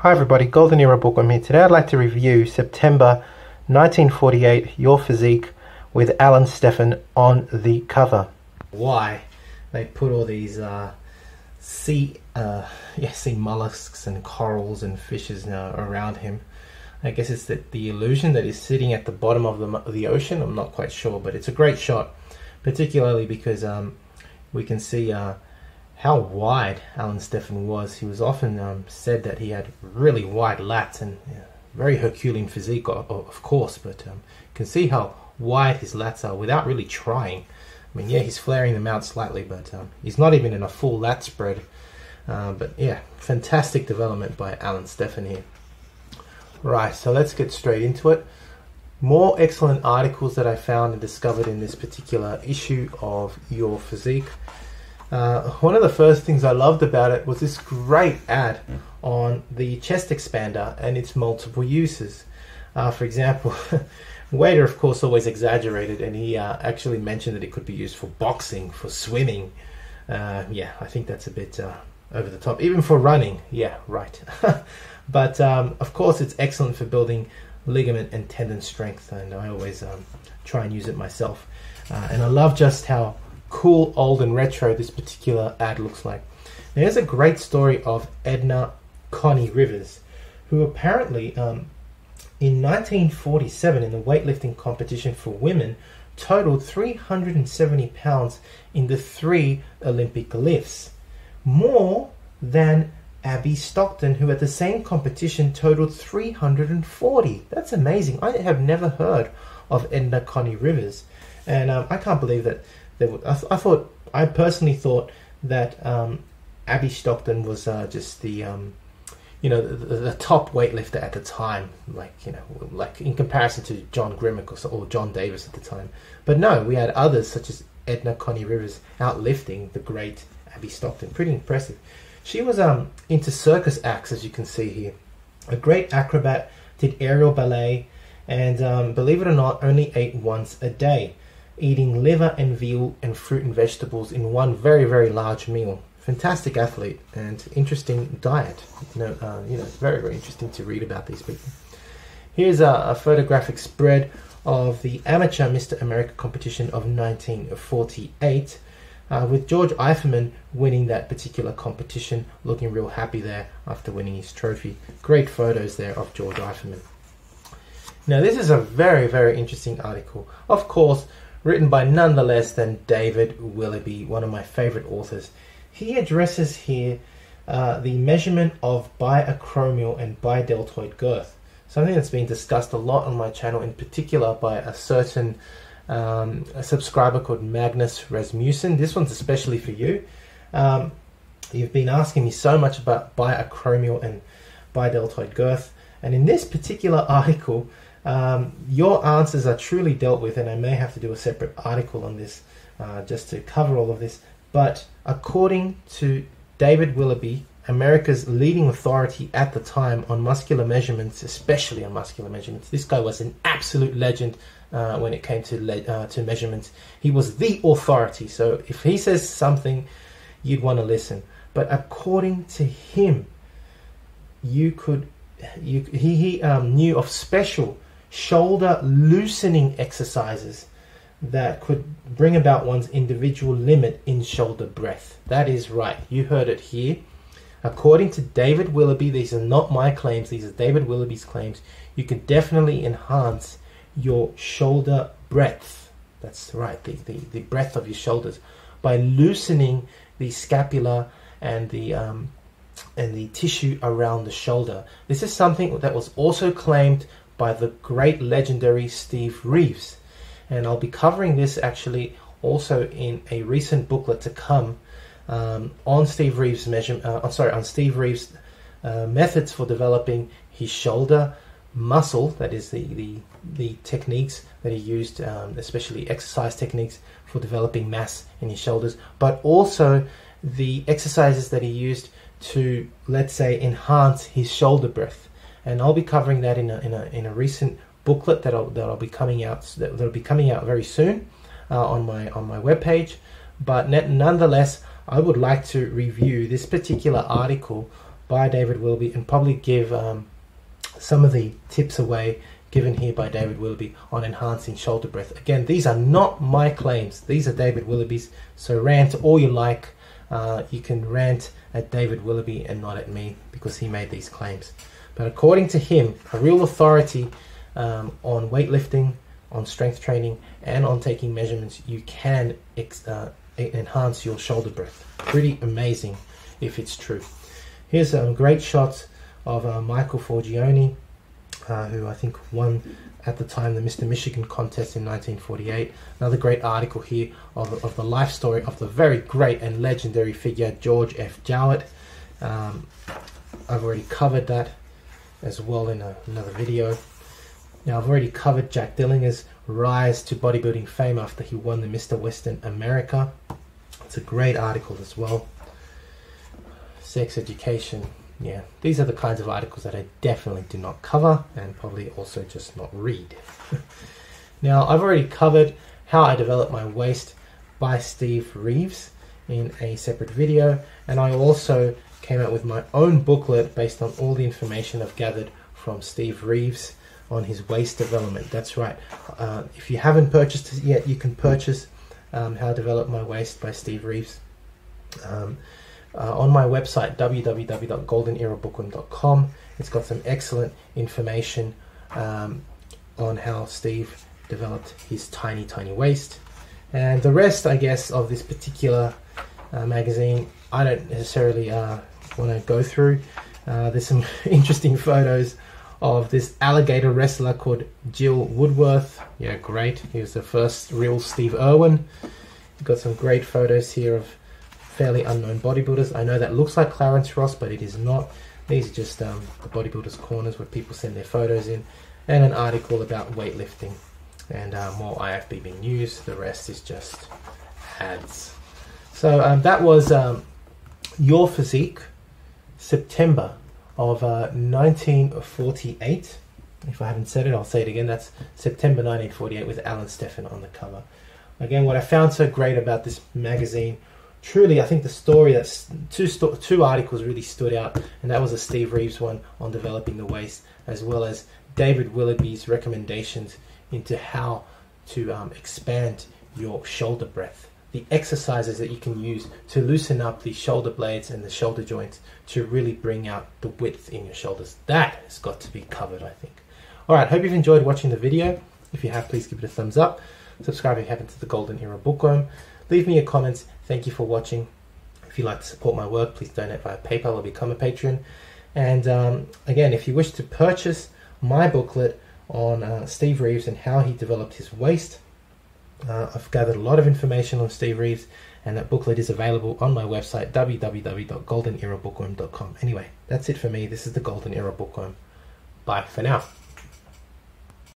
Hi everybody, Golden Era Bookworm here. Today I'd like to review September 1948, Your Physique with Alan Stephan on the cover. Why they put all these sea mollusks and corals and fishes around him. I guess it's the illusion that he's sitting at the bottom of the ocean. I'm not quite sure, but it's a great shot, particularly because we can see how wide Alan Stephan was. He was often said that he had really wide lats and very Herculean physique, of course, but you can see how wide his lats are without really trying. I mean, yeah, he's flaring them out slightly, but he's not even in a full lat spread. But yeah, fantastic development by Alan Stephan here. Right, so let's get straight into it. More excellent articles that I found and discovered in this particular issue of Your Physique. One of the first things I loved about it was this great ad on the chest expander and its multiple uses. For example, Wader of course always exaggerated, and he actually mentioned that it could be used for boxing, for swimming. Yeah, I think that's a bit over the top, even for running. Yeah, right. But of course it's excellent for building ligament and tendon strength, and I always try and use it myself. And I love just how cool, old and retro this particular ad looks like. Now, there's a great story of Edna Connie Rivers, who apparently in 1947 in the weightlifting competition for women totaled 370 pounds in the 3 Olympic lifts, more than Abby Stockton, who at the same competition totaled 340. That's amazing. I have never heard of Edna Connie Rivers, and I can't believe that I personally thought that Abby Stockton was just the the top weightlifter at the time, like in comparison to John Grimmick or John Davis at the time. But no, we had others such as Edna Connie Rivers outlifting the great Abby Stockton. Pretty impressive. She was into circus acts, as you can see here. A great acrobat, did aerial ballet, and believe it or not, only ate once a day, eating liver and veal and fruit and vegetables in one very, very large meal. Fantastic athlete and interesting diet. Very, very interesting to read about these people. Here's a photographic spread of the amateur Mr. America competition of 1948, with George Eiferman winning that particular competition, looking real happy there after winning his trophy. Great photos there of George Eiferman. Now, this is a very, very interesting article, of course, written by none less than David Willoughby, one of my favorite authors. He addresses here the measurement of biacromial and bideltoid girth, something that's been discussed a lot on my channel, in particular by a certain a subscriber called Magnus Rasmussen. This one's especially for you. You've been asking me so much about biacromial and bideltoid girth, and in this particular article, your answers are truly dealt with, and I may have to do a separate article on this just to cover all of this. But according to David Willoughby, America's leading authority at the time on muscular measurements, especially on muscular measurements, this guy was an absolute legend when it came to measurements. He was the authority, so if he says something, you'd want to listen. But according to him, he knew of special shoulder loosening exercises that could bring about one's individual limit in shoulder breadth. That is right, you heard it here. According to David Willoughby, these are not my claims, these are David Willoughby's claims, you could definitely enhance your shoulder breadth. That's right, the breadth of your shoulders by loosening the scapula and the tissue around the shoulder. This is something that was also claimed by the great legendary Steve Reeves, and I'll be covering this actually also in a recent booklet to come on Steve Reeves' methods for developing his shoulder muscle. That is the techniques that he used, especially exercise techniques for developing mass in his shoulders, but also the exercises that he used to, let's say, enhance his shoulder breadth. And I'll be covering that in a recent booklet that'll be coming out very soon on my webpage. But nonetheless, I would like to review this particular article by David Willoughby, and probably give some of the tips away given here by David Willoughby on enhancing shoulder breadth. Again, these are not my claims, these are David Willoughby's, so rant all you like. You can rant at David Willoughby and not at me, because he made these claims. But according to him, a real authority on weightlifting, on strength training, and on taking measurements, you can enhance your shoulder breadth. Pretty amazing if it's true. Here's some great shots of Michael Forgione, who I think won at the time the Mr. Michigan contest in 1948. Another great article here of the life story of the very great and legendary figure George F. Jowett. I've already covered that as well in another video. Now, I've already covered Jack Dillinger's rise to bodybuilding fame after he won the Mr. Western America. It's a great article as well. Sex education. Yeah, these are the kinds of articles that I definitely do not cover, and probably also just not read. Now, I've already covered How I Developed My Waist by Steve Reeves in a separate video, and I also came out with my own booklet based on all the information I've gathered from Steve Reeves on his waist development. That's right. If you haven't purchased it yet, you can purchase How I Developed My Waist by Steve Reeves on my website, www.goldenerabookworm.com. It's got some excellent information on how Steve developed his tiny waist. And the rest, I guess, of this particular magazine, I don't necessarily want to go through. There's some interesting photos of this alligator wrestler called Jill Woodworth. Yeah, great. He was the first real Steve Irwin. You've got some great photos here of fairly unknown bodybuilders. I know that looks like Clarence Ross, but it is not. These are just the bodybuilders' corners where people send their photos in, and an article about weightlifting, and more IFBB news. The rest is just ads. So that was Your Physique, September of 1948. If I haven't said it, I'll say it again. That's September 1948 with Alan Stephan on the cover. Again, what I found so great about this magazine, truly, I think the story, that's two articles really stood out, and that was a Steve Reeves one on developing the waist, as well as David Willoughby's recommendations into how to expand your shoulder breadth. The exercises that you can use to loosen up the shoulder blades and the shoulder joints to really bring out the width in your shoulders. That has got to be covered, I think. Alright, hope you've enjoyed watching the video. If you have, please give it a thumbs up. Subscribe if you haven't to the Golden Era Bookworm. Leave me your comments. Thank you for watching. If you'd like to support my work, please donate via PayPal or become a patron. And again, if you wish to purchase my booklet on Steve Reeves and how he developed his waist, I've gathered a lot of information on Steve Reeves, and that booklet is available on my website, www.goldenerabookworm.com. Anyway, that's it for me. This is the Golden Era Bookworm. Bye for now.